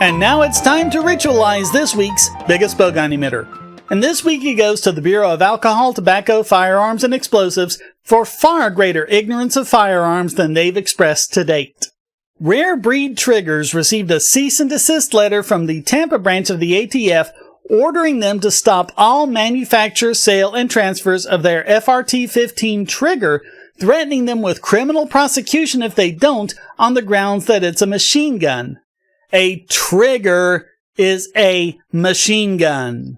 And now it's time to ritualize this week's biggest bogon emitter. And this week it goes to the Bureau of Alcohol, Tobacco, Firearms, and Explosives for far greater ignorance of firearms than they've expressed to date. Rare Breed Triggers received a cease and desist letter from the Tampa branch of the ATF ordering them to stop all manufacture, sale, and transfers of their FRT-15 trigger, threatening them with criminal prosecution if they don't on the grounds that it's a machine gun. A trigger is a machine gun.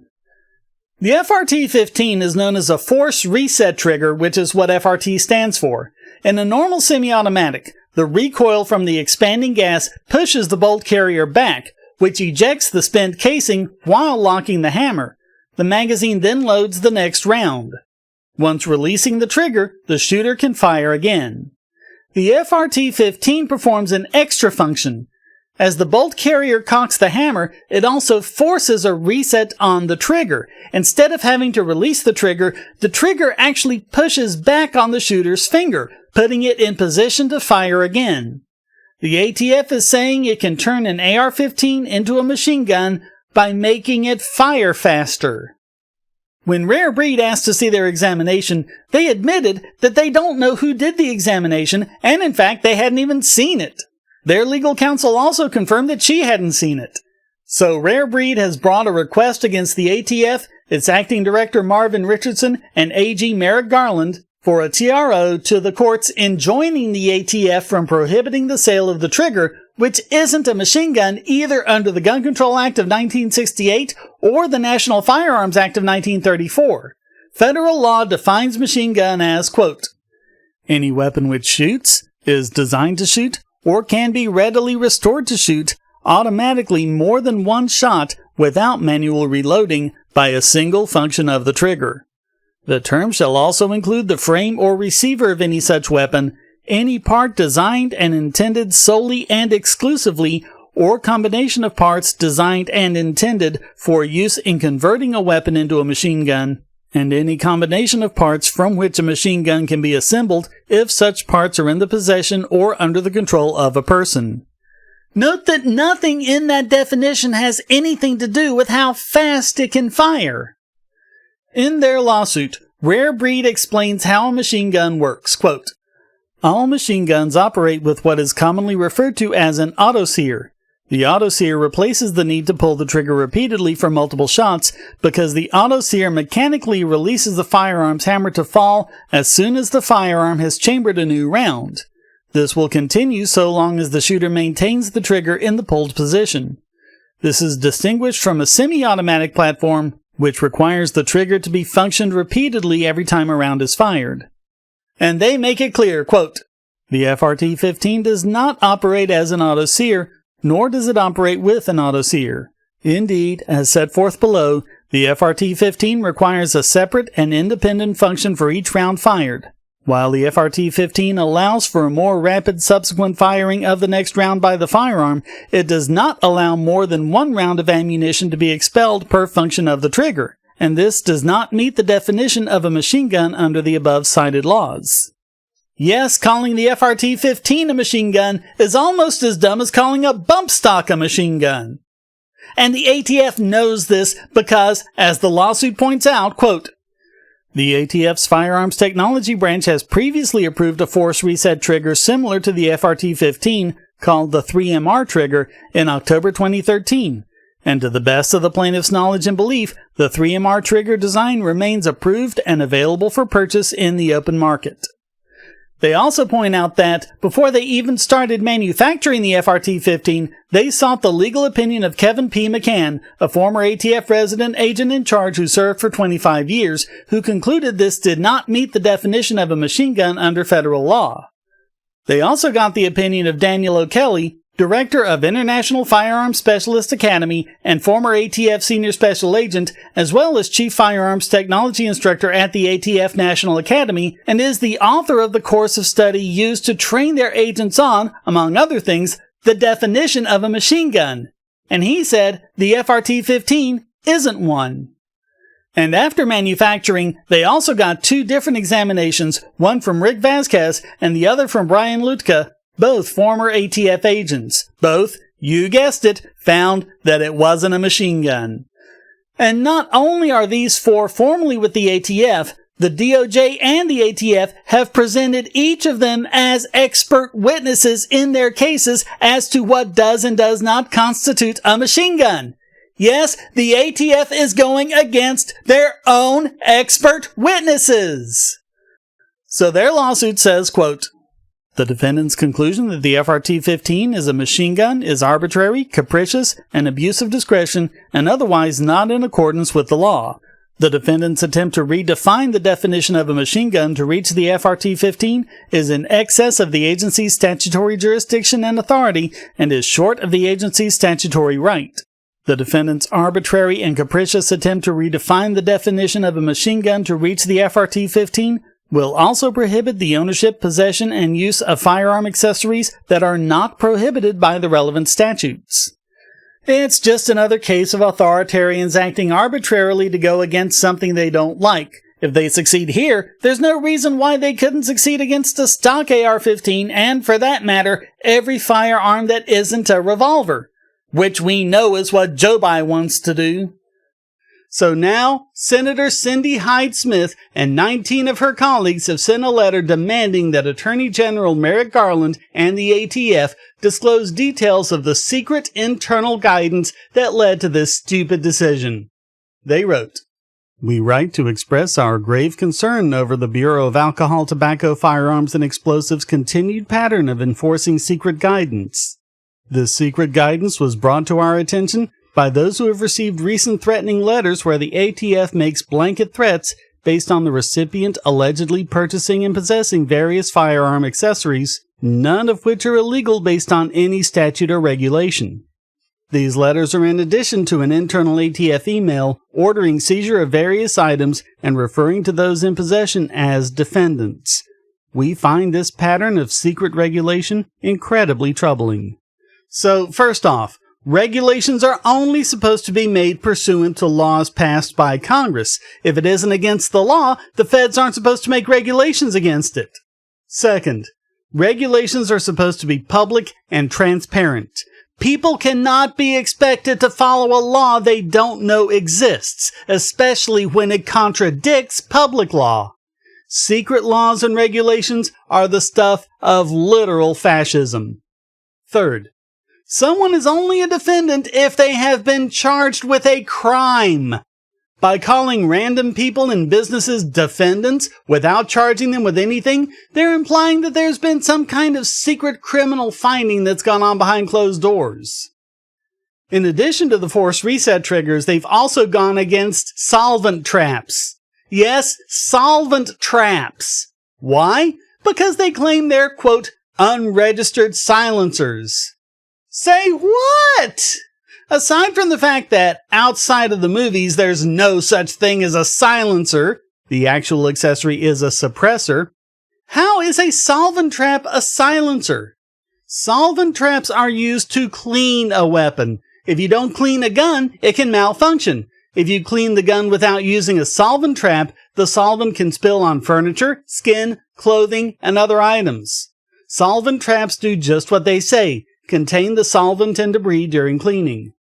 The FRT-15 is known as a force reset trigger, which is what FRT stands for. In a normal semi-automatic, the recoil from the expanding gas pushes the bolt carrier back, which ejects the spent casing while locking the hammer. The magazine then loads the next round. Once releasing the trigger, the shooter can fire again. The FRT-15 performs an extra function. As the bolt carrier cocks the hammer, it also forces a reset on the trigger. Instead of having to release the trigger actually pushes back on the shooter's finger, putting it in position to fire again. The ATF is saying it can turn an AR-15 into a machine gun by making it fire faster. When Rare Breed asked to see their examination, they admitted that they don't know who did the examination, and in fact they hadn't even seen it. Their legal counsel also confirmed that she hadn't seen it. So Rare Breed has brought a request against the ATF, its acting director Marvin Richardson, and AG Merrick Garland for a TRO to the courts enjoining the ATF from prohibiting the sale of the trigger, which isn't a machine gun either under the Gun Control Act of 1968 or the National Firearms Act of 1934. Federal law defines machine gun as, quote, any weapon which shoots, is designed to shoot, or can be readily restored to shoot automatically more than one shot without manual reloading by a single function of the trigger. The term shall also include the frame or receiver of any such weapon, any part designed and intended solely and exclusively, or combination of parts designed and intended for use in converting a weapon into a machine gun, and any combination of parts from which a machine gun can be assembled if such parts are in the possession or under the control of a person. Note that nothing in that definition has anything to do with how fast it can fire. In their lawsuit, Rare Breed explains how a machine gun works. Quote, all machine guns operate with what is commonly referred to as an autosear. The autosear replaces the need to pull the trigger repeatedly for multiple shots because the autosear mechanically releases the firearm's hammer to fall as soon as the firearm has chambered a new round. This will continue so long as the shooter maintains the trigger in the pulled position. This is distinguished from a semi-automatic platform, which requires the trigger to be functioned repeatedly every time a round is fired. And they make it clear, quote, the FRT-15 does not operate as an autosear, nor does it operate with an autosear. Indeed, as set forth below, the FRT-15 requires a separate and independent function for each round fired. While the FRT-15 allows for a more rapid subsequent firing of the next round by the firearm, it does not allow more than one round of ammunition to be expelled per function of the trigger, and this does not meet the definition of a machine gun under the above-cited laws. Yes, calling the FRT-15 a machine gun is almost as dumb as calling a bump stock a machine gun. And the ATF knows this because, as the lawsuit points out, quote, the ATF's Firearms Technology Branch has previously approved a force reset trigger similar to the FRT-15, called the 3MR trigger, in October 2013. And to the best of the plaintiff's knowledge and belief, the 3MR trigger design remains approved and available for purchase in the open market. They also point out that, before they even started manufacturing the FRT-15, they sought the legal opinion of Kevin P. McCann, a former ATF resident agent in charge who served for 25 years, who concluded this did not meet the definition of a machine gun under federal law. They also got the opinion of Daniel O'Kelly, Director of International Firearms Specialist Academy and former ATF Senior Special Agent, as well as Chief Firearms Technology Instructor at the ATF National Academy, and is the author of the course of study used to train their agents on, among other things, the definition of a machine gun. And he said the FRT-15 isn't one. And after manufacturing, they also got 2 different examinations, one from Rick Vasquez and the other from Brian Lutka, both former ATF agents. Both, you guessed it, found that it wasn't a machine gun. And not only are these 4 formerly with the ATF, the DOJ and the ATF have presented each of them as expert witnesses in their cases as to what does and does not constitute a machine gun. Yes, the ATF is going against their own expert witnesses. So their lawsuit says, quote, "The defendant's conclusion that the FRT-15 is a machine gun is arbitrary, capricious, and abuse of discretion, and otherwise not in accordance with the law. The defendant's attempt to redefine the definition of a machine gun to reach the FRT-15 is in excess of the agency's statutory jurisdiction and authority and is short of the agency's statutory right. The defendant's arbitrary and capricious attempt to redefine the definition of a machine gun to reach the FRT-15 will also prohibit the ownership, possession, and use of firearm accessories that are not prohibited by the relevant statutes." It's just another case of authoritarians acting arbitrarily to go against something they don't like. If they succeed here, there's no reason why they couldn't succeed against a stock AR-15 and, for that matter, every firearm that isn't a revolver. Which we know is what Joe Biden wants to do. So now, Senator Cindy Hyde-Smith and 19 of her colleagues have sent a letter demanding that Attorney General Merrick Garland and the ATF disclose details of the secret internal guidance that led to this stupid decision. They wrote, "We write to express our grave concern over the Bureau of Alcohol, Tobacco, Firearms, and Explosives' continued pattern of enforcing secret guidance. This secret guidance was brought to our attention by those who have received recent threatening letters where the ATF makes blanket threats based on the recipient allegedly purchasing and possessing various firearm accessories, none of which are illegal based on any statute or regulation. These letters are in addition to an internal ATF email ordering seizure of various items and referring to those in possession as defendants. We find this pattern of secret regulation incredibly troubling." So, first off, regulations are only supposed to be made pursuant to laws passed by Congress. If it isn't against the law, the feds aren't supposed to make regulations against it. Second, regulations are supposed to be public and transparent. People cannot be expected to follow a law they don't know exists, especially when it contradicts public law. Secret laws and regulations are the stuff of literal fascism. Third, someone is only a defendant if they have been charged with a crime. By calling random people and businesses defendants without charging them with anything, they're implying that there's been some kind of secret criminal finding that's gone on behind closed doors. In addition to the forced reset triggers, they've also gone against solvent traps. Yes, solvent traps. Why? Because they claim they're, quote, unregistered silencers. Say what? Aside from the fact that outside of the movies there's no such thing as a silencer, the actual accessory is a suppressor, how is a solvent trap a silencer? Solvent traps are used to clean a weapon. If you don't clean a gun, it can malfunction. If you clean the gun without using a solvent trap, the solvent can spill on furniture, skin, clothing, and other items. Solvent traps do just what they say. Contain the solvent and debris during cleaning.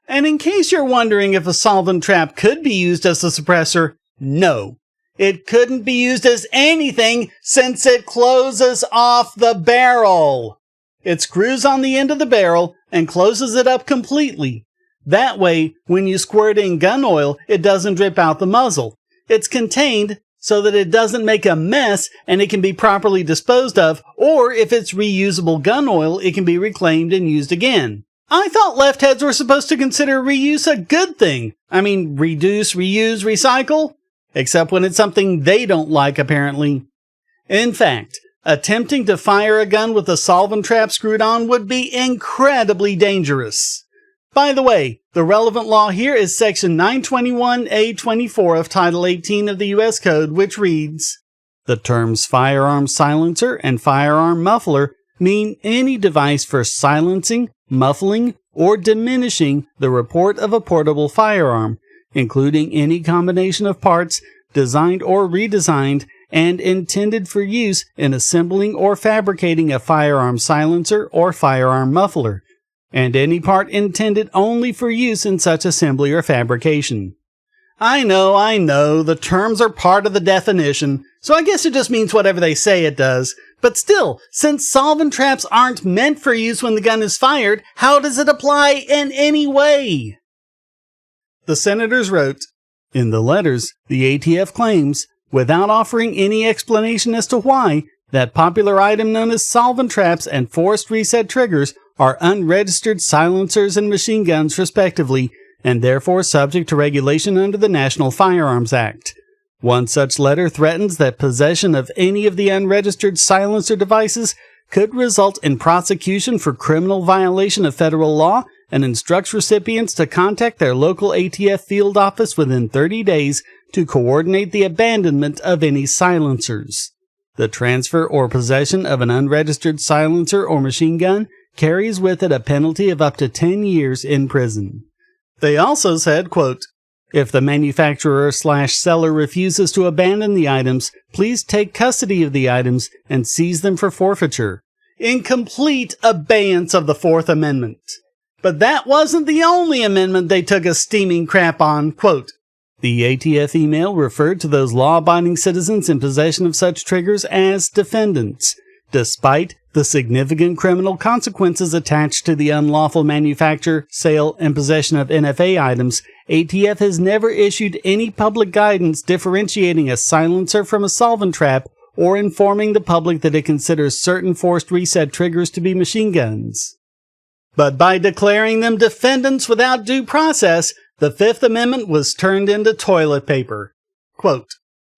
And in case you're wondering if a solvent trap could be used as a suppressor, no. It couldn't be used as anything since it closes off the barrel. It screws on the end of the barrel and closes it up completely. That way, when you squirt in gun oil, it doesn't drip out the muzzle. It's contained so that it doesn't make a mess and it can be properly disposed of, or if it's reusable gun oil, it can be reclaimed and used again. I thought left heads were supposed to consider reuse a good thing. I mean, reduce, reuse, recycle? Except when it's something they don't like, apparently. In fact, attempting to fire a gun with a solvent trap screwed on would be incredibly dangerous. By the way, the relevant law here is Section 921A24 of Title 18 of the U.S. Code, which reads, "The terms firearm silencer and firearm muffler mean any device for silencing, muffling, or diminishing the report of a portable firearm, including any combination of parts designed or redesigned and intended for use in assembling or fabricating a firearm silencer or firearm muffler, and any part intended only for use in such assembly or fabrication. I know, the terms are part of the definition, so I guess it just means whatever they say it does. But still, since solvent traps aren't meant for use when the gun is fired, how does it apply in any way? The senators wrote, in the letters, the ATF claims, without offering any explanation as to why, that popular item known as solvent traps and forced reset triggers are unregistered silencers and machine guns respectively, and therefore subject to regulation under the National Firearms Act. One such letter threatens that possession of any of the unregistered silencer devices could result in prosecution for criminal violation of federal law and instructs recipients to contact their local ATF field office within 30 days to coordinate the abandonment of any silencers. The transfer or possession of an unregistered silencer or machine gun carries with it a penalty of up to 10 years in prison. They also said, quote, if the manufacturer/seller refuses to abandon the items, please take custody of the items and seize them for forfeiture, in complete abeyance of the Fourth Amendment. But that wasn't the only amendment they took a steaming crap on, quote, the ATF email referred to those law-abiding citizens in possession of such triggers as defendants, despite the significant criminal consequences attached to the unlawful manufacture, sale, and possession of NFA items. ATF has never issued any public guidance differentiating a silencer from a solvent trap or informing the public that it considers certain forced reset triggers to be machine guns. But by declaring them defendants without due process, the Fifth Amendment was turned into toilet paper. Quote,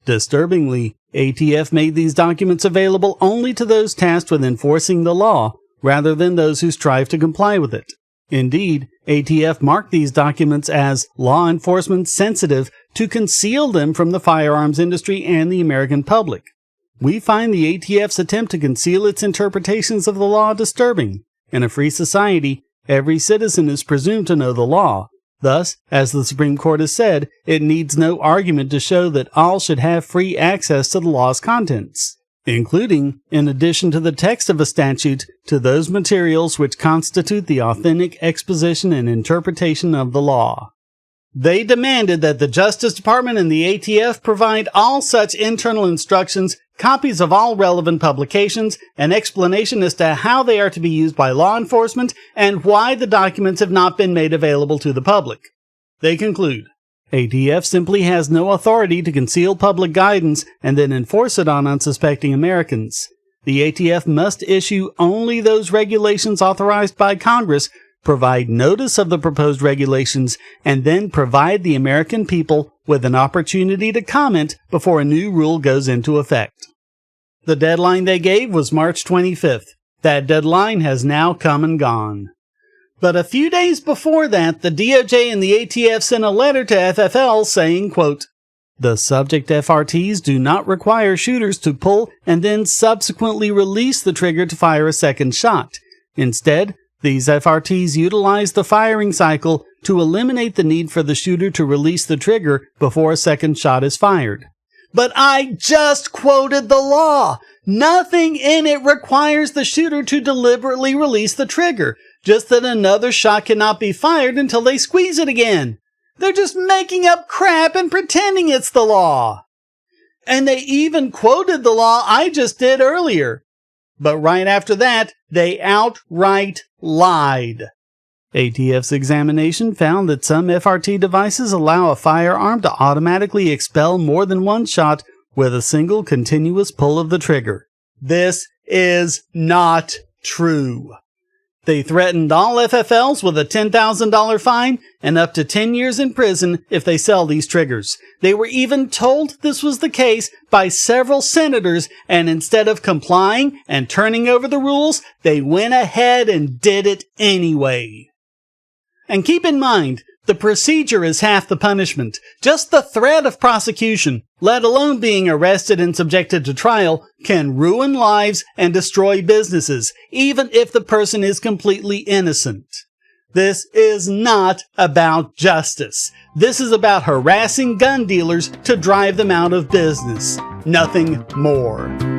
disturbingly, ATF made these documents available only to those tasked with enforcing the law, rather than those who strive to comply with it. Indeed, ATF marked these documents as law enforcement sensitive to conceal them from the firearms industry and the American public. We find the ATF's attempt to conceal its interpretations of the law disturbing. In a free society, every citizen is presumed to know the law. Thus, as the Supreme Court has said, it needs no argument to show that all should have free access to the law's contents, including, in addition to the text of a statute, to those materials which constitute the authentic exposition and interpretation of the law. They demanded that the Justice Department and the ATF provide all such internal instructions, copies of all relevant publications, an explanation as to how they are to be used by law enforcement, and why the documents have not been made available to the public. They conclude, ATF simply has no authority to conceal public guidance and then enforce it on unsuspecting Americans. The ATF must issue only those regulations authorized by Congress, provide notice of the proposed regulations, and then provide the American people with an opportunity to comment before a new rule goes into effect. The deadline they gave was March 25th. That deadline has now come and gone. But a few days before that, the DOJ and the ATF sent a letter to FFL saying, quote, the subject FRTs do not require shooters to pull and then subsequently release the trigger to fire a second shot. Instead, these FRTs utilize the firing cycle to eliminate the need for the shooter to release the trigger before a second shot is fired. But I just quoted the law! Nothing in it requires the shooter to deliberately release the trigger, just that another shot cannot be fired until they squeeze it again. They're just making up crap and pretending it's the law. And they even quoted the law I just did earlier. But right after that, they outright lied. ATF's examination found that some FRT devices allow a firearm to automatically expel more than one shot with a single continuous pull of the trigger. This is not true. They threatened all FFLs with a $10,000 fine and up to 10 years in prison if they sell these triggers. They were even told this was the case by several senators, and instead of complying and turning over the rules, they went ahead and did it anyway. And keep in mind, the procedure is half the punishment. Just the threat of prosecution, let alone being arrested and subjected to trial, can ruin lives and destroy businesses, even if the person is completely innocent. This is not about justice. This is about harassing gun dealers to drive them out of business. Nothing more.